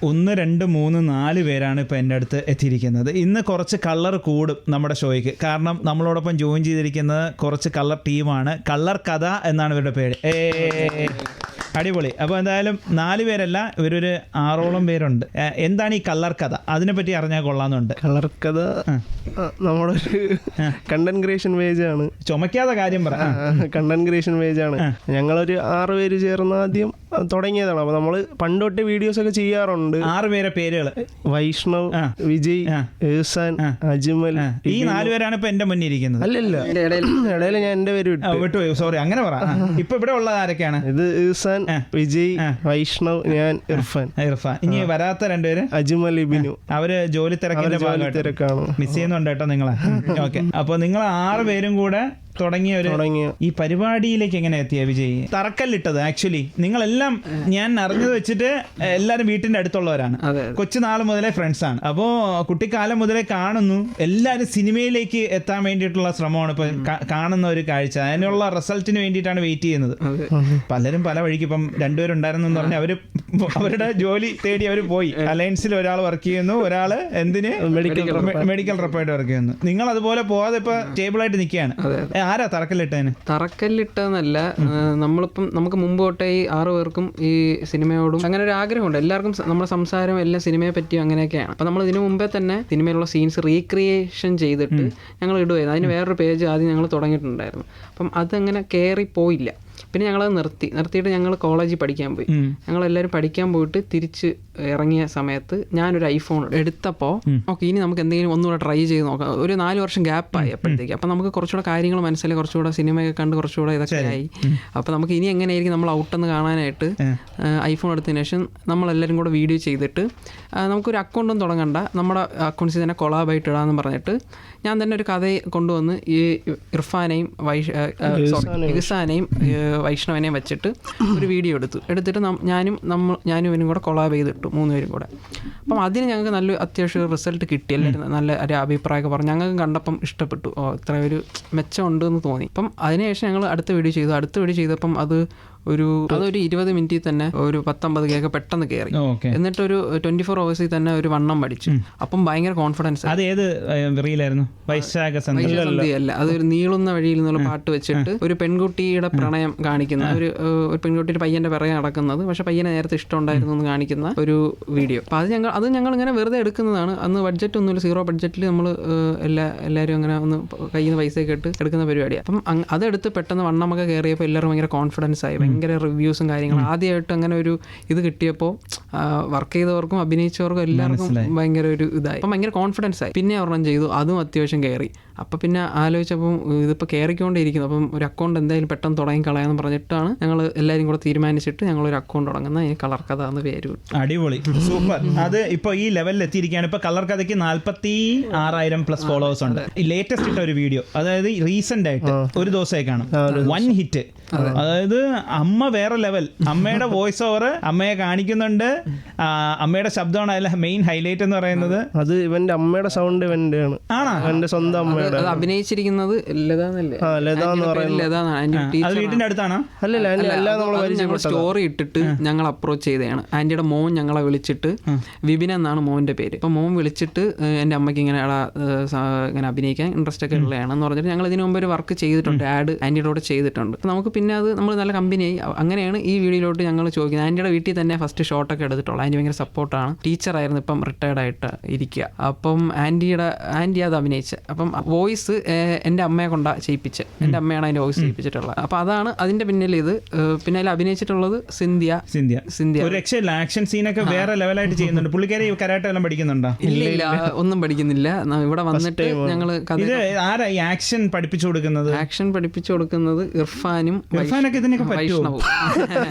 1, 2, 3, 4 പേരാണ് ഇപ്പോൾ എൻ്റെ അടുത്ത് എത്തിയിരിക്കുന്നത്. ഇന്ന് കുറച്ച് കളർ കൂടും നമ്മുടെ ഷോയ്ക്ക്. കാരണം നമ്മളോടൊപ്പം ജോയിൻ ചെയ്തിരിക്കുന്നത് കുറച്ച് കളർ ടീമാണ്. കളർ കഥ എന്നാണ് ഇവരുടെ പേര്. അടിപൊളി. അപ്പോൾ എന്തായാലും 4 പേരല്ല, ഇവരൊരു 6ഓളം പേരുണ്ട്. എന്താണ് ഈ കളർ കഥ? അതിനെപ്പറ്റി അറിഞ്ഞാൽ കൊള്ളാമെന്നുണ്ട്. കളർ കഥ നമ്മുടെ ഒരു കണ്ടന്റ് ക്രിയേഷൻ പേജ് ആണ്. ചുമക്കാതെ കാര്യം പറ. കണ്ടന്റ് ക്രിയേഷൻ പേജ് ആണ്. ഞങ്ങളൊരു 6 പേര് ചേർന്ന് ആദ്യം തുടങ്ങിയതാണ്. അപ്പോൾ നമ്മൾ പണ്ടൊട്ട് വീഡിയോസ് ഒക്കെ ചെയ്യാറുണ്ട്. 6 പേരെ പേരുകൾ: വൈഷ്ണവ്, വിജയ്, ഏസാൻ, അജ്മൽ. ഈ 4 പേരാണ് ഇപ്പൊ എന്റെ മുന്നിൽ ഇരിക്കുന്നത്. അല്ലല്ല, ഇടയിൽ ഞാൻ എന്റെ പേര് വിട്ടുപോയി, സോറി. അങ്ങനെ പറ. ഇപ്പൊ ഇവിടെ ഉള്ളത് ആരൊക്കെയാണ്? ഇത് ഏസാൻ, വിജയ്, വൈഷ്ണവ്, ഞാൻ, ഇർഫാൻ. ഇനി വരാത്ത 2 പേര് അജ്മൽ, ഇബിനു. അവര് ജോലി തിരക്കാണ്. മിസ് ചെയ്യുന്നുണ്ട് കേട്ടോ നിങ്ങളെ. ഓക്കെ. അപ്പൊ നിങ്ങൾ 6 പേരും കൂടെ തുടങ്ങിയ ഈ പരിപാടിയിലേക്ക് എങ്ങനെ എത്തിയ വിജയ്? തറക്കല്ലിട്ടത് ആക്ച്വലി നിങ്ങളെല്ലാം ഞാൻ അറിഞ്ഞത് വെച്ചിട്ട് എല്ലാരും വീട്ടിന്റെ അടുത്തുള്ളവരാണ്. കൊച്ചുനാൾ മുതലേ ഫ്രണ്ട്സ് ആണ്. അപ്പോ കുട്ടിക്കാലം മുതലേ കാണുന്നു. എല്ലാരും സിനിമയിലേക്ക് എത്താൻ വേണ്ടിയിട്ടുള്ള ശ്രമമാണ് ഇപ്പൊ കാണുന്ന ഒരു കാഴ്ച. അതിനുള്ള റിസൾട്ടിന് വേണ്ടിയിട്ടാണ് വെയിറ്റ് ചെയ്യുന്നത്. പലരും പല വഴിക്ക്. ഇപ്പം 2 പേരുണ്ടായിരുന്നു പറഞ്ഞ് അവരുടെ ജോലി തേടി അവർ പോയി. അലയൻസിൽ ഒരാൾ വർക്ക് ചെയ്യുന്നു, ഒരാള് എന്തിന് മെഡിക്കൽ റെപ്പായിട്ട് വർക്ക് ചെയ്യുന്നു. നിങ്ങൾ അതുപോലെ പോവാതെ ഇപ്പൊ സ്റ്റേബിളായിട്ട് നിൽക്കുകയാണ്. ആരാ തറക്കല്ലിട്ടതിന്? തറക്കല്ലിട്ടതെന്നല്ല, നമുക്ക് മുമ്പ് തൊട്ടേ ഈ 6 പേർക്കും ഈ സിനിമയോടും അങ്ങനെ ഒരു ആഗ്രഹമുണ്ട്. എല്ലാവർക്കും നമ്മുടെ സംസാരം എല്ലാം സിനിമയെ പറ്റിയും അങ്ങനെയൊക്കെയാണ്. അപ്പം നമ്മൾ ഇതിനു മുമ്പേ തന്നെ സിനിമയിലുള്ള സീൻസ് റീക്രിയേഷൻ ചെയ്തിട്ട് ഞങ്ങൾ ഇടുമായിരുന്നു. അതിന് വേറൊരു പേജ് ആദ്യം ഞങ്ങൾ തുടങ്ങിയിട്ടുണ്ടായിരുന്നു. അപ്പം അതങ്ങനെ കയറി പോയില്ല. പിന്നെ ഞങ്ങളത് നിർത്തിയിട്ട് ഞങ്ങൾ കോളേജിൽ പഠിക്കാൻ പോയി. ഞങ്ങളെല്ലാവരും പഠിക്കാൻ പോയിട്ട് തിരിച്ച് ഇറങ്ങിയ സമയത്ത് ഞാനൊരു ഐഫോൺ എടുത്തപ്പോൾ ഓക്കെ, ഇനി നമുക്ക് എന്തെങ്കിലും ഒന്നുകൂടെ ട്രൈ ചെയ്ത് നോക്കാം. ഒരു 4 വർഷം ഗ്യാപ്പായി അപ്പോഴത്തേക്ക്. അപ്പം നമുക്ക് കുറച്ചുകൂടെ കാര്യങ്ങൾ മനസ്സിലായി, കുറച്ചുകൂടെ സിനിമയൊക്കെ കണ്ട് കുറച്ചുകൂടെ ഇതൊക്കെ ആയി. അപ്പോൾ നമുക്ക് ഇനി എങ്ങനെയായിരിക്കും നമ്മൾ ഔട്ടെന്ന് കാണാനായിട്ട് ഐഫോൺ എടുത്തതിന് ശേഷം നമ്മളെല്ലാവരും കൂടെ വീഡിയോ ചെയ്തിട്ട് നമുക്കൊരു അക്കൗണ്ടൊന്നും തുടങ്ങണ്ട, നമ്മുടെ അക്കൗണ്ട്സിൽ തന്നെ കൊളാബായിട്ട് ഇടാമെന്ന് പറഞ്ഞിട്ട് ഞാൻ തന്നെ ഒരു കഥ കൊണ്ടുവന്ന് ഈ ഇർഫാനെയും ഇഹ്സാനെയും വൈഷ്ണവനെയും വെച്ചിട്ട് ഒരു വീഡിയോ എടുത്തിട്ട് ഞാനും ഇവനും കൂടെ കൊളാബ് ചെയ്തിട്ടു, 3 പേരും കൂടെ. അപ്പം അതിന് ഞങ്ങൾക്ക് നല്ല അത്യാവശ്യം റിസൾട്ട് കിട്ടി. എല്ലാവരും നല്ല ഒരു അഭിപ്രായമൊക്കെ പറഞ്ഞു. ഞങ്ങൾക്ക് കണ്ടപ്പം ഇഷ്ടപ്പെട്ടു. ഇത്ര ഒരു മെച്ചമുണ്ട് എന്ന് തോന്നി. അപ്പം അതിനുശേഷം ഞങ്ങൾ അടുത്ത വീഡിയോ ചെയ്തപ്പം അതൊരു 20 മിനിറ്റിൽ തന്നെ ഒരു 10-50K പെട്ടെന്ന് കയറി. എന്നിട്ടൊരു 24 hours തന്നെ ഒരു വണ്ണം പഠിച്ചു. അപ്പം ഭയങ്കര കോൺഫിഡൻസ്. അത് ഏത് റീലായിരുന്നു? അല്ല, അതൊരു നീളുന്ന വഴിയിൽ നിന്നുള്ള പാട്ട് വെച്ചിട്ട് ഒരു പെൺകുട്ടിയുടെ പ്രണയം കാണിക്കുന്ന ഒരു പെൺകുട്ടിയുടെ പയ്യന്റെ പിറകെ നടക്കുന്നത്, പക്ഷെ പയ്യനെ നേരത്തെ ഇഷ്ടം ഉണ്ടായിരുന്നു എന്ന് കാണിക്കുന്ന ഒരു വീഡിയോ. അപ്പം അത് ഞങ്ങൾ ഇങ്ങനെ വെറുതെ എടുക്കുന്നതാണ്. അന്ന് ബഡ്ജറ്റ് ഒന്നുമില്ല, 0 ബഡ്ജറ്റിൽ നമ്മൾ എല്ലാവരും അങ്ങനെ ഒന്ന് കയ്യിൽ നിന്ന് പൈസയൊക്കെ ഇട്ട് എടുക്കുന്ന പരിപാടിയാണ്. അപ്പം അതെടുത്ത് പെട്ടെന്ന് വണ്ണമൊക്കെ കയറിയപ്പോൾ എല്ലാവരും ഭയങ്കര കോൺഫിഡൻസ് ആയി, ഭയങ്കര റിവ്യൂസും കാര്യങ്ങളും. ആദ്യമായിട്ട് അങ്ങനെ ഒരു ഇത് കിട്ടിയപ്പോൾ വർക്ക് ചെയ്തവർക്കും അഭിനയിച്ചവർക്കും എല്ലാവർക്കും ഭയങ്കര ഒരു ഇതായി. അപ്പം ഭയങ്കര കോൺഫിഡൻസ് ആയി. പിന്നെ ഒരെണ്ണം ചെയ്തു, അതും അത്യാവശ്യം കയറി. അപ്പം പിന്നെ ആലോചിച്ചപ്പം ഇതിപ്പോൾ കയറിക്കൊണ്ടേയിരിക്കുന്നു. അപ്പം ഒരു അക്കൗണ്ട് എന്തായാലും പെട്ടെന്ന് തുടങ്ങി കളയാന്ന് പറഞ്ഞിട്ടാണ് ഞങ്ങൾ എല്ലാവരും കൂടെ തീരുമാനിച്ചിട്ട് ഞങ്ങളൊരു അക്കൗണ്ട് തുടങ്ങുന്ന ഈ കളർ കഥ എന്ന് പേര്. അടിപൊളി, സൂപ്പർ. അത് ഇപ്പോൾ ഈ ലെവലിൽ എത്തിയിരിക്കുകയാണ്. ഇപ്പോൾ കളർ കഥയ്ക്ക് 46,000+ ഫോളോവേഴ്സ് ഉണ്ട്. ലേറ്റസ്റ്റ് ഇട്ട ഒരു വീഡിയോ, അതായത് റീസെന്റ് ആയിട്ട് ഒരു ദിവസമായി കാണും, 1 ഹിറ്റ്. അതായത് അമ്മ വേറെ ലെവൽ. അമ്മയുടെ വോയിസ് ഓവർ അമ്മയെ കാണിക്കുന്നുണ്ട്. അമ്മയുടെ ശബ്ദമാണ് അതിലെ മെയിൻ ഹൈലൈറ്റ് എന്ന് പറയുന്നത്. അത് ഇവന്റെ അമ്മയുടെ സൗണ്ട് ഇവന്റെ ആണ്. എന്റെ സ്വന്തം അമ്മയുടെ. അഭിനയിച്ചിരിക്കുന്നത് വീട്ടിന്റെ അടുത്താണ്. സ്റ്റോറി ഇട്ടിട്ട് ഞങ്ങൾ അപ്രോച്ച് ചെയ്തതാണ്. ആന്റിയുടെ മോൻ ഞങ്ങളെ വിളിച്ചിട്ട്, വിപിൻ എന്നാണ് മോന്റെ പേര്. അപ്പൊ മോൻ വിളിച്ചിട്ട് എന്റെ അമ്മയ്ക്ക് ഇങ്ങനെ ഇങ്ങനെ അഭിനയിക്കാൻ ഇൻട്രസ്റ്റ് ഒക്കെ ഉള്ളതാണെന്ന് പറഞ്ഞിട്ട് ഞങ്ങൾ ഇതിനു മുമ്പ് ഒരു വർക്ക് ചെയ്തിട്ടുണ്ട്, ആഡ് ആന്റിയുടെ കൂടെ ചെയ്തിട്ടുണ്ട്. നമുക്ക് പിന്നെ അത് നമ്മൾ നല്ല കമ്പനിയായി. അങ്ങനെയാണ് ഈ വീഡിയോയിലോട്ട് ഞങ്ങൾ ചോദിക്കുന്നത്. ആന്റിയുടെ വീട്ടിൽ തന്നെ ഫസ്റ്റ് ഷോട്ടൊക്കെ എടുത്തിട്ടുള്ളൂ. ആന്റി ഭയങ്കര സപ്പോർട്ടാണ്. ടീച്ചറായിരുന്നു, ഇപ്പം റിട്ടയർഡ് ആയിട്ട് ഇരിക്കുക. അപ്പം ആന്റി അത് അഭിനയിച്ച്. അപ്പം വോയിസ് എൻ്റെ അമ്മയെ കൊണ്ടാ ചെയ്യിപ്പിച്ച്. എൻ്റെ അമ്മയാണ് അതിൻ്റെ വോയിസ് ചെയ്യിപ്പിച്ചിട്ടുള്ളത്. അപ്പം അതാണ് അതിൻ്റെ പിന്നിൽ ഇത്. പിന്നെ അതിൽ അഭിനയിച്ചിട്ടുള്ളത് സിന്ധ്യ. ഒരു രക്ഷയില്ല, ആക്ഷൻ സീനൊക്കെ വേറെ ലെവലായിട്ട് ചെയ്യുന്നുണ്ട്. പുള്ളിക്കാരി കരാട്ടെ എല്ലാം പഠിക്കുന്നുണ്ടോ? ഇല്ല, ഒന്നും പഠിക്കുന്നില്ല. ഇവിടെ വന്നിട്ട് ഞങ്ങൾ ആരാ ഈ ആക്ഷൻ പഠിപ്പിച്ചു കൊടുക്കുന്നത്? ആക്ഷൻ പഠിപ്പിച്ചു കൊടുക്കുന്നത് ഇർഫാനും ഇർഫാനൊക്കെ ഇതിനൊക്കെ വൈഷ്ണവും.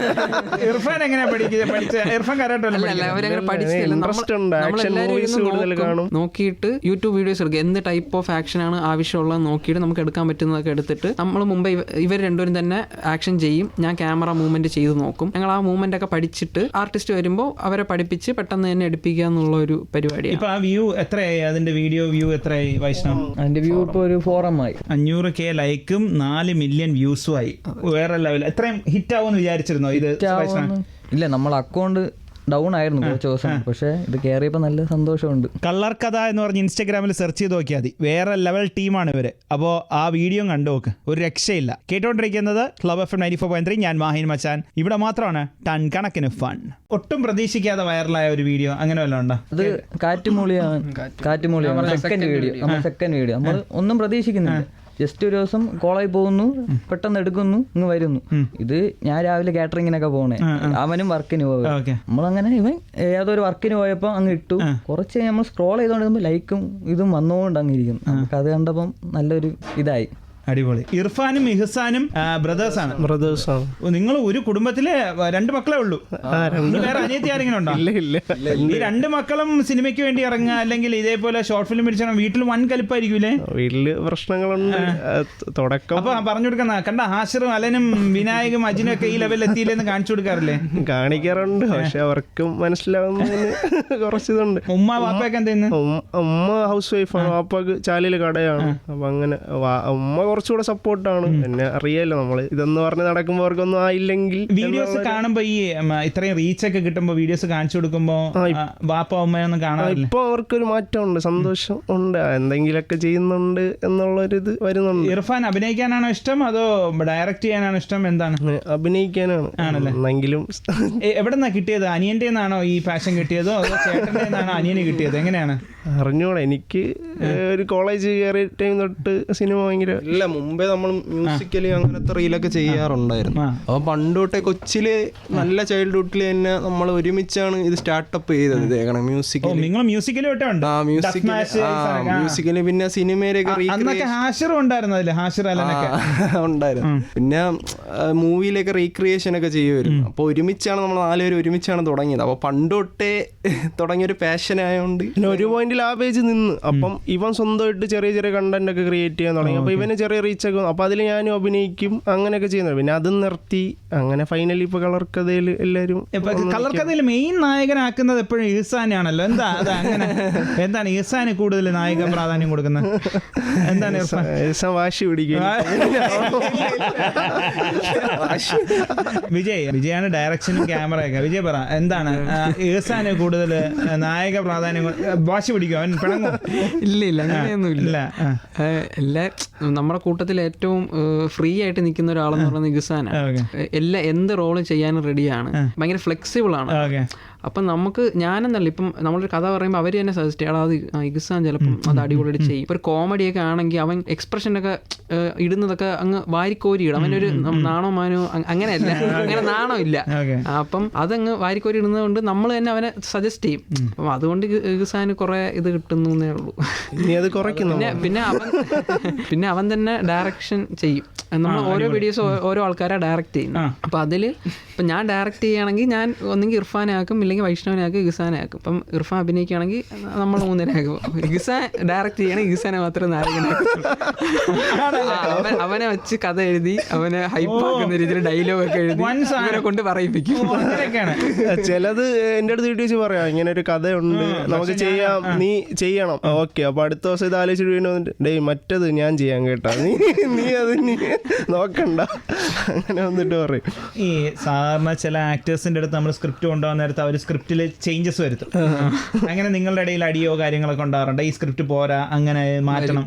ഇർഫാൻ എങ്ങനെയാ ഇർഫാൻ കരാട്ടെ അവരങ്ങനെ പഠിച്ചില്ല. നോക്കിയിട്ട് യൂട്യൂബ് വീഡിയോസ് എടുക്കുക, എന്ത് ടൈപ്പ് ഓഫ് ആക്ഷൻ ആണ് ആവശ്യമുള്ളത് നോക്കിയിട്ട് നമുക്ക് എടുക്കാൻ പറ്റുന്നതൊക്കെ എടുത്തിട്ട് നമ്മൾ മുമ്പ് ഇവർ രണ്ടുപേരും തന്നെ ആക്ഷൻ ചെയ്യും. ഞാൻ ക്യാമറ മൂവ്മെന്റ് ചെയ്ത് നോക്കും. ഞങ്ങൾ ആ മൂവ്മെന്റ് ഒക്കെ പഠിച്ചിട്ട് ആർട്ടിസ്റ്റ് വരുമ്പോൾ അവരെ പഠിപ്പിച്ച് പെട്ടെന്ന് തന്നെ എടുപ്പിക്കുക എന്നുള്ള ഒരു പരിപാടിയാണ്. ഇപ്പൊ ആ വ്യൂ എത്രയായി? അതിന്റെ വീഡിയോ വ്യൂ എത്രയായി വൈഷ്ണവ്? അതിന്റെ വ്യൂ ഇപ്പോൾ ഒരു 500K ലൈക്കും 4 മില്യൺ വ്യൂസും ആയി. വേറെ ലെവൽ. എത്രയും ഹിറ്റ് ആവുമെന്ന് വിചാരിച്ചിരുന്നോ ഇത്? ഇല്ല, നമ്മൾ അക്കൗണ്ട് ഡൗൺ ആയിരുന്നു കുറച്ച് ദിവസം, പക്ഷേ ഇത് കയറിയപ്പോൾ നല്ല സന്തോഷമുണ്ട്. കളർ കഥ എന്ന് പറഞ്ഞ് ഇൻസ്റ്റാഗ്രാമിൽ സെർച്ച് ചെയ്ത് നോക്കിയാൽ മതി. വേറെ ലെവൽ ടീമാണ് ഇവര്. അപ്പോൾ ആ വീഡിയോ കണ്ടു നോക്ക്, ഒരു രക്ഷയില്ല. കേട്ടോണ്ടിരിക്കുന്നത് ക്ലബ് FM 94.3. ഞാൻ മാഹിൻ മച്ചാൻ. ഇവിടെ മാത്രമാണ് ടൺ കണക്കിന് ഫൺ. ഒട്ടും പ്രതീക്ഷിക്കാതെ വൈറലായ ഒരു വീഡിയോ അങ്ങനെ വല്ലതും ഉണ്ടോ? അത് കാറ്റുമൂളിയാണ് സെക്കൻഡ് വീഡിയോ. നമ്മൾ ഒന്നും പ്രതീക്ഷിക്കുന്നില്ല. ജസ്റ്റ് ഒരു ദിവസം കോളേജിൽ പോകുന്നു, പെട്ടെന്ന് എടുക്കുന്നു, ഇങ്ങ് വരുന്നു. ഇത് ഞാൻ രാവിലെ കാറ്ററിങ്ങിനൊക്കെ പോണേ, അവനും വർക്കിന് പോകും. നമ്മളങ്ങനെ ഇവൻ ഏതൊരു വർക്കിന് പോയപ്പോൾ അങ്ങ് ഇട്ടു. കുറച്ച് നമ്മൾ സ്ക്രോൾ ചെയ്തോണ്ടിരുമ്പോൾ ലൈക്കും ഇതും വന്നുകൊണ്ട് അങ്ങ് ഇരിക്കുന്നു. നമുക്ക് അത് കണ്ടപ്പം നല്ലൊരു ഇതായി. അടിപൊളി. ഇർഫാനും ഇഹ്സാനും ബ്രദേഴ്സാണ്. നിങ്ങൾ ഒരു കുടുംബത്തിലെ 2 മക്കളെ ഉള്ളൂ? വേറെ അനിയത്തി ആരെങ്കിലും ഉണ്ടോ? ഈ 2 മക്കളും സിനിമയ്ക്ക് വേണ്ടി ഇറങ്ങുക, അല്ലെങ്കിൽ ഇതേപോലെ ഷോർട്ട് ഫിലിം പിടിച്ചാൽ വീട്ടിൽ വൻ കലിപ്പായിരിക്കൂലേ? വീട്ടില് പ്രശ്നങ്ങളുണ്ട്. തുടക്കം അപ്പൊ പറഞ്ഞു കൊടുക്കുന്ന കണ്ട ഹാഷിറും അലനും വിനായകും അജിനും ഒക്കെ ഈ ലെവലിൽ എത്തിയില്ലെന്ന് കാണിച്ചു കൊടുക്കാറില്ലേ? കാണിക്കാറുണ്ട്, പക്ഷെ അവർക്കും മനസ്സിലാവുന്നതിന് കുറച്ചിതുണ്ട്. ഉമ്മ വാപ്പയൊക്കെ എന്ത് ചെയ്യുന്നു? ഉമ്മ ഹൗസ് വൈഫാണ്, വാപ്പക്ക് ചാലില് കടയാണ്. അപ്പൊ അങ്ങനെ ഉമ്മ കുറച്ചുകൂടെ സപ്പോർട്ടാണ്. പിന്നെ അറിയാലോ നമ്മള് ഇതെന്ന് പറഞ്ഞ് നടക്കുമ്പോ അവർക്കൊന്നും ആയില്ലെങ്കിൽ വീഡിയോസ് കാണുമ്പോ ഈ ഇത്രയും റീച്ച് ഒക്കെ കിട്ടുമ്പോ വീഡിയോസ് കാണിച്ചു കൊടുക്കുമ്പോ വാപ്പ ഉമ്മയൊന്നും കാണാറില്ല. ഇപ്പൊ അവർക്കൊരു മാറ്റമുണ്ട്, സന്തോഷം ഉണ്ട്, എന്തെങ്കിലുമൊക്കെ ചെയ്യുന്നുണ്ട് എന്നുള്ളൊരിത് വരുന്നുണ്ട്. ഇർഫാൻ അഭിനയിക്കാനാണോ ഇഷ്ടം അതോ ഡയറക്റ്റ് ചെയ്യാനാണോ ഇഷ്ടം? എന്താണ്? അഭിനയിക്കാനാണ്. എന്നെങ്കിലും എവിടെന്നാ കിട്ടിയത്? അനിയന്റെ നിന്നാണോ ഈ പാഷൻ കിട്ടിയതോ അതോ ചേട്ടന്റെ നിന്നാണോ അനിയന് കിട്ടിയത്? എങ്ങനെയാണ്? അറിഞ്ഞൂടെ. എനിക്ക് ഒരു കോളേജ് കയറിയ ടൈം തൊട്ട് സിനിമ ഭയങ്കര ഇല്ല, മുമ്പേ നമ്മൾ മ്യൂസിക്കലി അങ്ങനത്തെ റീലൊക്കെ ചെയ്യാറുണ്ടായിരുന്നു. അപ്പൊ പണ്ട് തൊട്ടേ കൊച്ചില് നല്ല ചൈൽഡ്ഹുഡിൽ തന്നെ നമ്മൾ ഒരുമിച്ചാണ് ഇത് സ്റ്റാർട്ടപ്പ് ചെയ്തത്. ഇതേക്കണം മ്യൂസിക്കലി. നിങ്ങൾ മ്യൂസിക്കലി മ്യൂസിക്കലി പിന്നെ സിനിമയിലൊക്കെ ഉണ്ടായിരുന്നു. പിന്നെ മൂവിയിലൊക്കെ റീക്രിയേഷൻ ഒക്കെ ചെയ്യുമായിരുന്നു. അപ്പൊ ഒരുമിച്ചാണ് നമ്മൾ 4 പേര് ഒരുമിച്ചാണ് തുടങ്ങിയത്. അപ്പൊ പണ്ട് തൊട്ടേ തുടങ്ങിയൊരു പാഷൻ ആയതുകൊണ്ട് ഒരു പോയിന്റിൽ ആ പേജ് നിന്ന്. അപ്പം ഇവൻ സ്വന്തമായിട്ട് ചെറിയ ചെറിയ കണ്ടന്റ് ഒക്കെ ക്രിയേറ്റ് ചെയ്യാൻ തുടങ്ങി. അപ്പൊ ഇവന് ചെറിയ റീച്ച് ഒക്കെ, അപ്പൊ അതിൽ ഞാനും അഭിനയിക്കും, അങ്ങനെയൊക്കെ ചെയ്യുന്നത്. പിന്നെ അത് നിർത്തി. അങ്ങനെ ഫൈനലി ഇപ്പൊ കളർക്കഥയിൽ എല്ലാവരും കളർക്കഥയിൽ മെയിൻ നായകനാക്കുന്നത് എപ്പോഴും ഇഹ്സാനാണല്ലോ. എന്താ അത് അങ്ങനെ? എന്താണ് ഇഹ്സാന് കൂടുതൽ നായക പ്രാധാന്യം കൊടുക്കുന്നത്? എന്താണ് ഇഹ്സാൻ വാശി പിടിക്കുക? വിജയാണ് ഡയറക്ഷനും ക്യാമറയൊക്കെ. വിജയ് പറ, എന്താണ് ഇഹ്സാന് കൂടുതൽ നായക പ്രാധാന്യം? വാശി പിടിക്കും അവൻ? പിണങ്ങും? ഇല്ല, അങ്ങനെയൊന്നും ഇല്ല. എല്ലാ നമ്മുടെ കൂട്ടത്തിൽ ഏറ്റവും ഫ്രീ ആയിട്ട് നിൽക്കുന്ന ഒരാളെന്ന് പറയുന്നത് ഇഹ്സാനാണ്. എന്ത് റോളും ചെയ്യാനും റെഡിയാണ്, ഭയങ്കര ഫ്ലെക്സിബിൾ ആണ്. അപ്പം നമുക്ക് ഞാനെന്നല്ല, ഇപ്പം നമ്മളൊരു കഥ പറയുമ്പോൾ അവർ തന്നെ സജസ്റ്റ് ചെയ്യാം, അത് ഇഹ്സാൻ ചിലപ്പം അത് അടിപൊളിയായിട്ട് ചെയ്യും. ഇപ്പം ഒരു കോമഡിയൊക്കെ ആണെങ്കിൽ അവൻ എക്സ്പ്രഷനൊക്കെ ഇടുന്നതൊക്കെ അങ്ങ് വാരിക്കോരി ഇടും. അവനൊരു നാണോ മാനോ അങ്ങനെയല്ല, അങ്ങനെ നാണോ ഇല്ല. അപ്പം അതങ്ങ് വാരിക്കോരി ഇടുന്നത് കൊണ്ട് നമ്മൾ തന്നെ അവനെ സജസ്റ്റ് ചെയ്യും. അപ്പം അതുകൊണ്ട് ഇഹ്സാന് കുറെ ഇത് കിട്ടുന്നേ ഉള്ളൂ. പിന്നെ അവൻ തന്നെ ഡയറക്ഷൻ ചെയ്യും. നമ്മൾ ഓരോ വീഡിയോസ് ഓരോ ആൾക്കാരെ ഡയറക്റ്റ് ചെയ്യുന്നു. അപ്പം അതിൽ ഇപ്പം ഞാൻ ഡയറക്റ്റ് ചെയ്യുകയാണെങ്കിൽ ഞാൻ ഒന്നെങ്കിൽ ഇർഫാനാക്കും, ഇല്ലെങ്കിൽ വൈഷ്ണവനാക്കും, ഇഹ്സാനാക്കും. ഇപ്പം ഇർഫാൻ അഭിനയിക്കുകയാണെങ്കിൽ നമ്മൾ 3 ആക്കും. ഇഹ്സാൻ ഡയറക്റ്റ് ചെയ്യണമെങ്കിൽ ഇഹ്സാനെ മാത്രമേ നായകനാക്കും. അവനെ വെച്ച് കഥ എഴുതി അവനെ ഹൈപ്പാക്കുന്ന രീതിയിൽ ഡയലോഗ് ഒക്കെ എഴുതി അവനെ കൊണ്ട് പറയിപ്പിക്കും. ചിലത് എൻ്റെ അടുത്ത് വീട്ടിൽ വെച്ച് പറയാം, ഇങ്ങനെ ഒരു കഥയുണ്ട്, നമുക്ക് ചെയ്യാം, നീ ചെയ്യണം. ഓക്കെ, അപ്പൊ അടുത്ത ദിവസം ഇത് ആലോചിച്ചിട്ട് വീണ്ടും ഡേയ് മറ്റത് ഞാൻ ചെയ്യാൻ കേട്ടാ, നീ അത് നോക്കണ്ട, അങ്ങനെ വന്നിട്ട് പറയും. ഈ സാധാരണ ചില ആക്ടേഴ്സിന്റെ അടുത്ത് നമ്മൾ സ്ക്രിപ്റ്റ് കൊണ്ടുപോകാൻ നേരത്തെ അവർ സ്ക്രിപ്റ്റിൽ ചേഞ്ചസ് വരുത്തും. അങ്ങനെ നിങ്ങളുടെ ഇടയിൽ അടിയോ കാര്യങ്ങളൊക്കെ ഉണ്ടാകാറുണ്ട്? ഈ സ്ക്രിപ്റ്റ് പോരാ, അങ്ങനെ മാറ്റണം?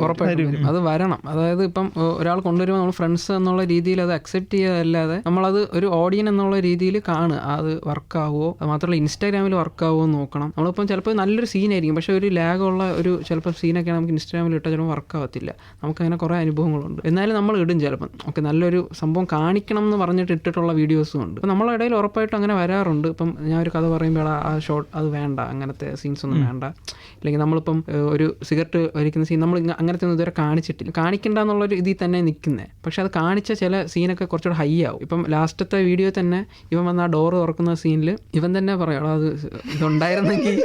ഉറപ്പായിട്ടും അത് വരണം. അതായത് ഇപ്പം ഒരാൾ കൊണ്ടുവരുമ്പോൾ നമ്മൾ ഫ്രണ്ട്സ് എന്നുള്ള രീതിയിൽ അത് അക്സെപ്റ്റ് ചെയ്യാതല്ലാതെ നമ്മളത് ഒരു ഓഡിയൻ എന്നുള്ള രീതിയിൽ കാണുക, അത് വർക്കാവോ, അത് മാത്രമല്ല ഇൻസ്റ്റാഗ്രാമിൽ വർക്കാവോ എന്ന് നോക്കണം. നമ്മളിപ്പം ചിലപ്പോൾ നല്ലൊരു സീനായിരിക്കും, പക്ഷേ ഒരു ലാഗുള്ള ഒരു ചിലപ്പോൾ സീനൊക്കെ നമുക്ക് ഇൻസ്റ്റാഗ്രാമിൽ ഇട്ടാൽ ചിലപ്പോൾ വർക്കാവത്തില്ല. നമുക്കങ്ങനെ കുറേ അനുഭവങ്ങളുണ്ട്. എന്നാലും നമ്മൾ ഇടും ചിലപ്പം. ഓക്കെ, നല്ലൊരു സംഭവം കാണിക്കണം എന്ന് പറഞ്ഞിട്ട് ഇട്ടിട്ടുള്ള വീഡിയോസും ഉണ്ട്. അപ്പം നമ്മളെ ഇടയിൽ ഉറപ്പായിട്ടും അങ്ങനെ വരാറുണ്ട്. ഇപ്പം ഞാൻ ഒരു കഥ പറയുമ്പോൾ ആ ഷോട്ട് അത് വേണ്ട, അങ്ങനത്തെ സീൻസ് ഒന്നും വേണ്ട. അല്ലെങ്കിൽ നമ്മളിപ്പം ഒരു സിഗരറ്റ് വലിക്കുന്ന സീൻ നമ്മൾ അങ്ങനത്തെ ഒന്നും ഇതുവരെ കാണിച്ചിട്ടില്ല, കാണിക്കണ്ട എന്നുള്ളൊരു ഇതിൽ തന്നെ നിൽക്കുന്നത്. പക്ഷെ അത് കാണിച്ച ചില സീനൊക്കെ കുറച്ചുകൂടെ ഹൈ ആവും. ഇപ്പം ലാസ്റ്റത്തെ വീഡിയോ തന്നെ ഇവൻ വന്ന് ആ ഡോറ് തുറക്കുന്ന സീനിൽ ഇവൻ തന്നെ പറയാം, അത് ഇതുണ്ടായിരുന്നെങ്കിൽ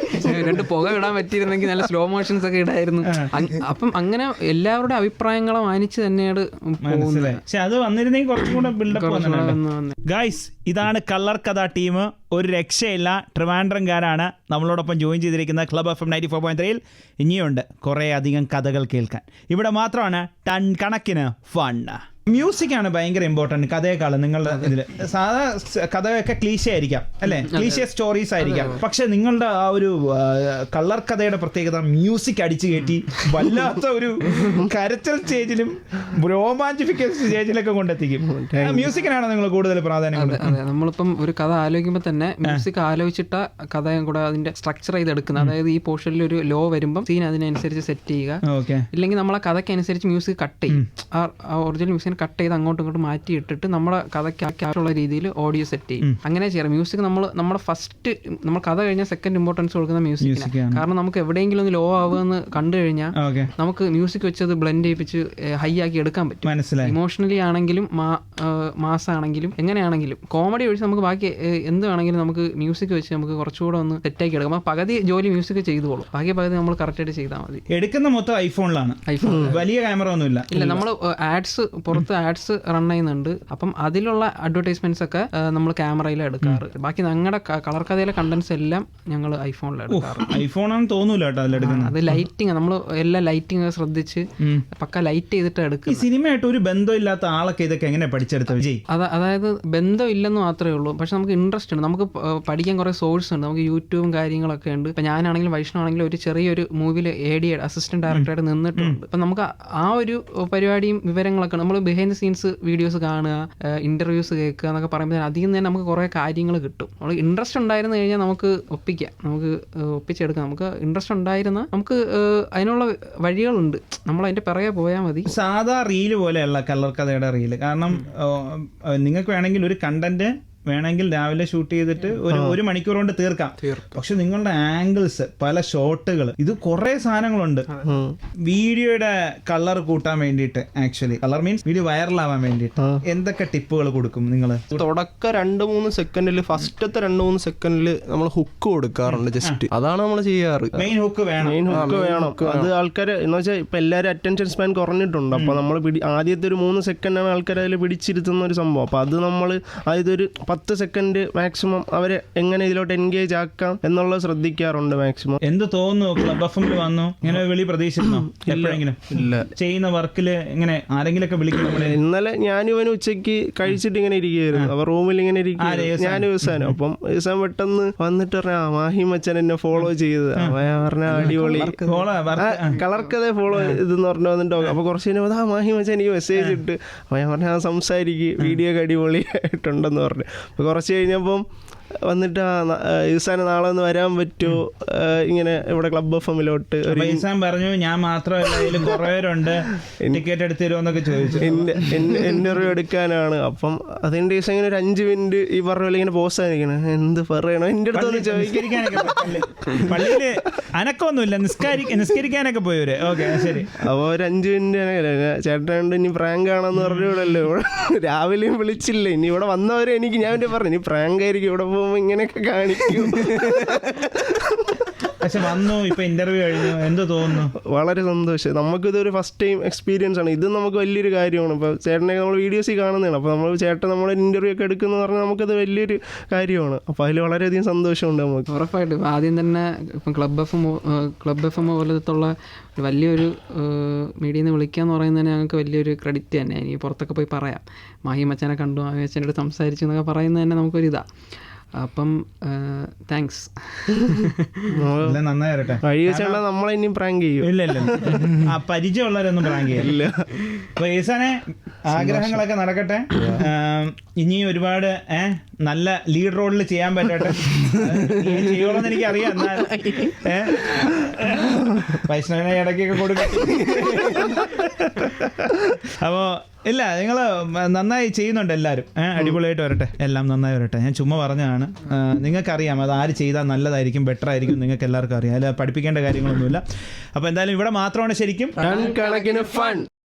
2 പുക ഇടാൻ പറ്റിയിരുന്നെങ്കിൽ നല്ല സ്ലോ മോഷൻസ് ഒക്കെ ഇടായിരുന്നു. അപ്പം അങ്ങനെ എല്ലാവരുടെ അഭിപ്രായങ്ങളെ മാനിച്ച് തന്നെയാണ് പോകുന്നത്. പക്ഷെ അത് വന്നിരുന്നെങ്കിൽ കുറച്ചും കൂടെ ബിൽഡപ്പ്. ഗൈസ്, ഇതാണ് കളർ കഥ ടീം. ഒരു രക്ഷയില്ല. ട്രിവാൻഡ്രംകാരാണ് നമ്മളോടൊപ്പം ജോയിൻ ചെയ്തിരിക്കുന്നത് ക്ലബ് FM 94.3. ഇനിയുണ്ട് കുറേ അധികം കഥകൾ കേൾക്കാൻ. ഇവിടെ മാത്രമാണ് ടൺ കണക്കിന് ഫൺ. മ്യൂസിക് ആണ് ഭയങ്കര ഇമ്പോർട്ടന്റ് കഥയെക്കാളും നിങ്ങളുടെ ഇതില്. സാധാ കഥയൊക്കെ ക്ലീശ ആയിരിക്കാം അല്ലെ, ക്ലീശ സ്റ്റോറീസ് ആയിരിക്കാം. പക്ഷെ നിങ്ങളുടെ ആ ഒരു കളർ കഥയുടെ പ്രത്യേകത മ്യൂസിക് അടിച്ചു കയറ്റി വല്ലാത്ത ഒരു കരച്ചൽ സ്റ്റേജിലും രോമാഞ്ചിഫിക്കൽ സ്റ്റേജിലൊക്കെ കൊണ്ടെത്തിക്കും. മ്യൂസിക്കിനാണ് നിങ്ങൾ കൂടുതൽ പ്രാധാന്യം കൊടുക്കുന്നത്. അതെ, നമ്മളിപ്പം ഒരു കഥ ആലോചിക്കുമ്പോൾ തന്നെ മ്യൂസിക് ആലോചിച്ചിട്ട കഥയും കൂടെ അതിന്റെ സ്ട്രക്ചർ ചെയ്തെടുക്കുന്നത്. അതായത് ഈ പോർഷനിൽ ഒരു ലോ വരുമ്പോൾ സീൻ അതിനനുസരിച്ച് സെറ്റ് ചെയ്യുക, ഇല്ലെങ്കിൽ നമ്മളെ കഥയ്ക്ക് അനുസരിച്ച് മ്യൂസിക് കട്ട് ചെയ്യും. ആ ഒറിജിനൽ മ്യൂസിക് കട്ട് ചെയ്ത് അങ്ങോട്ടും ഇങ്ങോട്ടും മാറ്റി ഇട്ടിട്ട് നമ്മുടെ കഥയ്ക്ക് ആവശ്യമുള്ള രീതിയിൽ ഓഡിയോ സെറ്റ് ചെയ്യും. അങ്ങനെ ചെയ്യാം. മ്യൂസിക് നമ്മുടെ ഫസ്റ്റ് നമ്മൾ കഥ കഴിഞ്ഞാൽ സെക്കൻഡ് ഇമ്പോർട്ടൻസ് കൊടുക്കുന്ന മ്യൂസിക്കിന്. കാരണം നമുക്ക് എവിടെയെങ്കിലും ഒന്ന് ലോ ആവുമെന്ന് കണ്ടു കഴിഞ്ഞാൽ നമുക്ക് മ്യൂസിക് വെച്ചത് ബ്ലെൻഡ് ചെയ്യിപ്പിച്ച് ഹൈ ആക്കി എടുക്കാൻ പറ്റും. ഇമോഷണലി ആണെങ്കിലും മാസ് ആണെങ്കിലും എങ്ങനെയാണെങ്കിലും കോമഡി ഒഴിച്ച് നമുക്ക് ബാക്കി എന്ത് വേണമെങ്കിലും നമുക്ക് മ്യൂസിക് വെച്ച് നമുക്ക് കുറച്ചുകൂടെ ഒന്ന് സെറ്റാക്കി എടുക്കാം. അപ്പോൾ പകുതി ജോലി മ്യൂസിക് ചെയ്തോളൂ, ബാക്കി പകുതി നമ്മൾ കറക്റ്റായിട്ട് ചെയ്താൽ മതി. എടുക്കുന്ന മൊത്തം ഐഫോണിലാണ്, വലിയ ക്യാമറ ഒന്നും ഇല്ല. നമ്മൾ ആഡ്സ് പുറത്ത് ആഡ്സ് റൺ ചെയ്യുന്നുണ്ട്. അപ്പം അതിലുള്ള അഡ്വർടൈസ്മെന്റ്സ് ഒക്കെ നമ്മൾ ക്യാമറയിൽ എടുക്കാറ്. ബാക്കി ഞങ്ങളുടെ കളർ കഥയിലെ കണ്ടന്റ്സ് എല്ലാം ഞങ്ങൾ ഐഫോണിലാണ് എടുക്കാറ്. ഐഫോണാണെന്ന് തോന്നൂല കേട്ടോ അതിലെടുക്കുന്നത്. അത് ലൈറ്റിംഗ്, നമ്മൾ എല്ലാ ലൈറ്റിംഗ് ശ്രദ്ധിച്ച് പക്ക ലൈറ്റ് ചെയ്തിട്ട് എടുക്കും. ഈ സിനിമയായിട്ട് ഒരു ബന്ധമില്ലാത്ത ആളൊക്കെ ഇതൊക്കെ എങ്ങനെ പഠിച്ചെടുത്ത വിജയ്? അതായത് ബന്ധം ഇല്ലെന്ന് മാത്രമേ ഉള്ളൂ, പക്ഷെ നമുക്ക് ഇൻട്രസ്റ്റ് ഉണ്ട്. നമുക്ക് പഠിക്കാൻ കുറേ സോഴ്സ് ഉണ്ട്. നമുക്ക് യൂട്യൂബും കാര്യങ്ങളൊക്കെ ഉണ്ട്. ഇപ്പം ഞാനാണെങ്കിലും വൈഷ്ണവാണെങ്കിലും ഒരു ചെറിയൊരു മൂവിയിൽ AD അസിസ്റ്റന്റ് ഡയറക്ടറായിട്ട് നിന്നിട്ടുണ്ട്. അപ്പം നമുക്ക് ആ ഒരു പരിപാടിയും വിവരങ്ങളൊക്കെ നമ്മൾ ബിഹൈൻഡ് ദ സീൻസ് വീഡിയോസ് കാണുക, ഇന്റർവ്യൂസ് കേൾക്കുക എന്നൊക്കെ പറയുമ്പോൾ അധികം തന്നെ നമുക്ക് കുറേ കാര്യങ്ങൾ കിട്ടും. നമ്മൾ ഇൻട്രസ്റ്റ് ഉണ്ടായിരുന്നു കഴിഞ്ഞാൽ നമുക്ക് ഒപ്പിക്കാം, നമുക്ക് ഒപ്പിച്ചെടുക്കാം. നമുക്ക് ഇൻട്രസ്റ്റ് ഉണ്ടായിരുന്ന നമുക്ക് അതിനുള്ള വഴികളുണ്ട്, നമ്മൾ അതിന്റെ പിറകെ പോയാൽ മതി. സാധാ റീല് പോലെയല്ല കളർ കഥയുടെ റീല്. കാരണം നിങ്ങൾക്ക് വേണമെങ്കിൽ ഒരു കണ്ടന്റ് വേണമെങ്കിൽ രാവിലെ ഷൂട്ട് ചെയ്തിട്ട് ഒരു മണിക്കൂർ കൊണ്ട് തീർക്കാം. പക്ഷെ നിങ്ങളുടെ ആംഗിൾസ്, പല ഷോട്ടുകൾ, ഇത് കുറെ സാധനങ്ങളുണ്ട്. വീഡിയോയുടെ കളർ കൂട്ടാൻ വേണ്ടിയിട്ട്, ആക്ച്വലി കളർ മീൻസ് വീഡിയോ വൈറലാവാൻ വേണ്ടിയിട്ട് എന്തൊക്കെ ടിപ്പുകൾ കൊടുക്കും നിങ്ങൾ? തുടക്കം 2-3 സെക്കൻഡിൽ, ഫസ്റ്റത്തെ 2-3 സെക്കൻഡിൽ നമ്മൾ ഹുക്ക് കൊടുക്കാറുണ്ട്. ജസ്റ്റ് അതാണ് നമ്മൾ ചെയ്യാറ്. മെയിൻ ഹുക്ക് വേണം. അത് ആൾക്കാർ എന്ന് വെച്ചാൽ ഇപ്പൊ എല്ലാവരും അറ്റൻഷൻ സ്പാൻ കുറഞ്ഞിട്ടുണ്ട്. അപ്പൊ നമ്മൾ ആദ്യത്തെ ഒരു 3 സെക്കൻഡാണ് ആൾക്കാർ അതിൽ പിടിച്ചിരുത്തുന്ന ഒരു സംഭവം. അപ്പൊ അത് നമ്മൾ ആദ്യത്തെ ഒരു 10 സെക്കൻഡ് മാക്സിമം അവരെ എങ്ങനെ ഇതിലോട്ട് എൻഗേജ് ആക്കാം എന്നുള്ളത് ശ്രദ്ധിക്കാറുണ്ട് മാക്സിമം. എന്ത് തോന്നുന്നു ക്ലബ് എഫ്എമ്മിൽ വന്നു ഇങ്ങനെ വിളി പ്രതീക്ഷിക്കുന്നോ? എപ്പോഴെങ്കിലും ചെയ്യുന്ന വർക്കില് ഇങ്ങനെ ആരെങ്കിലൊക്കെ വിളിക്കുന്നു? ഇന്നലെ ഞാനും ഇവനും ഉച്ചയ്ക്ക് കഴിച്ചിട്ട് ഇങ്ങനെ ഇരിക്കുകയായിരുന്നു. അപ്പൊ റൂമിൽ ഇങ്ങനെ ഇരിക്കുകയായിരുന്നു, ഞാനും ദിവസം. അപ്പം ദിവസം പെട്ടെന്ന് വന്നിട്ട് പറഞ്ഞ മാഹി മച്ചൻ എന്നെ ഫോളോ ചെയ്തത്. അപ്പൊ ഞാൻ പറഞ്ഞ അടിപൊളി കളർക്കതേ ഫോളോ ഇതെന്ന് പറഞ്ഞു വന്നിട്ടോ. അപ്പൊ കുറച്ച് കഴിഞ്ഞാൽ മാഹി മച്ചൻ എനിക്ക് മെസ്സേജ് ഇട്ട്. അപ്പൊ ഞാൻ പറഞ്ഞ സംസാരിക്കും, വീഡിയോ ഒക്കെ അടിപൊളിയായിട്ടുണ്ടെന്ന് പറഞ്ഞു. അപ്പോൾ കുറച്ച് കഴിഞ്ഞപ്പം വന്നിട്ട് ഈസാന് നാളെ ഒന്ന് വരാൻ പറ്റുമോ ഇങ്ങനെ ഇവിടെ ക്ലബ് എഫ്എമ്മിലോട്ട്? ഈസാൻ പറഞ്ഞു ഞാൻ മാത്രമല്ല ഇതിൽ കുറേരുണ്ട്, ടിക്കറ്റ് എടുത്ത് തരുമോന്നൊക്കെ ചോദിച്ചു. ഇന്റർവ്യൂ എടുക്കാനാണ്. അപ്പം അതിൻ്റെ ദിവസം ഇങ്ങനെ ഒരു 5 മിനിറ്റ് ഈ പറഞ്ഞ പോലെ ഇങ്ങനെ പോസ്റ്റ് ആയിരിക്കണം. എന്ത് പറയണോ എൻ്റെ അടുത്തൊന്ന് ചോദിക്കാനൊക്കെ പള്ളിയില് അനക്കൊന്നുമില്ല, നിസ്കരിക്കാനൊക്കെ പോയവര്. ഓക്കെ ശരി. അപ്പോൾ ഒരു 5 മിനിറ്റ് ചേട്ടനുണ്ട്, ഇനി പ്രാങ്ക് ആണെന്ന് പറഞ്ഞല്ലോ. രാവിലെയും വിളിച്ചില്ല. ഇനി ഇവിടെ വന്നവരെ എനിക്ക് ഞാൻ പറഞ്ഞു ഇനി പ്രാങ്ക് ആയിരിക്കും, ഇവിടെ ഇങ്ങനെയൊക്കെ കാണിക്കും. പക്ഷെ വന്നു, ഇപ്പൊ ഇന്റർവ്യൂ കഴിഞ്ഞു, എന്ത് തോന്നുന്നു? വളരെ സന്തോഷം. നമുക്കിതൊരു ഫസ്റ്റ് ടൈം എക്സ്പീരിയൻസ് ആണ്. ഇത് നമുക്ക് വലിയൊരു കാര്യമാണ്. ഇപ്പോൾ ചേട്ടനെ നമ്മൾ വീഡിയോസിൽ കാണുന്നതാണ്. അപ്പോൾ നമ്മൾ ചേട്ടൻ നമ്മളെ ഇന്റർവ്യൂ ഒക്കെ എടുക്കുന്ന പറഞ്ഞാൽ നമുക്കത് വലിയൊരു കാര്യമാണ്. അപ്പോൾ അതിൽ വളരെയധികം സന്തോഷമുണ്ട് നമുക്ക്. ഉറപ്പായിട്ടും ആദ്യം തന്നെ ഇപ്പം ക്ലബ് എഫ് എം പോലത്തുള്ള വലിയൊരു മീഡിയയിൽ നിന്ന് വിളിക്കുക എന്ന് പറയുന്നത് തന്നെ ഞങ്ങൾക്ക് വലിയൊരു ക്രെഡിറ്റ് തന്നെ. ഇനി പുറത്തൊക്കെ പോയി പറയാം, മാഹി മച്ചാനെ കണ്ടു, മാഹി മച്ചാൻ്റെ അടുത്ത് സംസാരിച്ചു എന്നൊക്കെ പറയുന്നത് തന്നെ നമുക്കൊരിതാണ്. അപ്പം താങ്ക്സ്. നന്നായി വരട്ടെ. നമ്മളെ ഇനിയും പ്രാങ്ക് ചെയ്യും. ഇല്ല ആ പരിചയമുള്ളവരൊന്നും പ്രാങ്ക് ചെയ്യില്ല. അപ്പൊ ഈസാനെ ആഗ്രഹങ്ങളൊക്കെ നടക്കട്ടെ. ഇനി ഒരുപാട് നല്ല ലീഡ് റോളിൽ ചെയ്യാൻ പറ്റട്ടെ. ചെയ്യോളെന്ന് എനിക്കറിയാം. എന്നാൽ വൈഷ്ണവനെ ഇടയ്ക്കൊക്കെ കൊടുക്കും. അപ്പോ ഇല്ല, നിങ്ങൾ നന്നായി ചെയ്യുന്നുണ്ട് എല്ലാവരും. അടിപൊളിയായിട്ട് വരട്ടെ, എല്ലാം നന്നായി വരട്ടെ. ഞാൻ ചുമ്മാ പറഞ്ഞതാണ്. നിങ്ങൾക്കറിയാം അത് ആര് ചെയ്താൽ നല്ലതായിരിക്കും, ബെറ്റർ ആയിരിക്കും, നിങ്ങൾക്ക് എല്ലാവർക്കും അറിയാം. അതിൽ പഠിപ്പിക്കേണ്ട കാര്യങ്ങളൊന്നുമില്ല. അപ്പോൾ എന്തായാലും ഇവിടെ മാത്രമാണ് ശരിക്കും കണക്കിന് ഫൺ.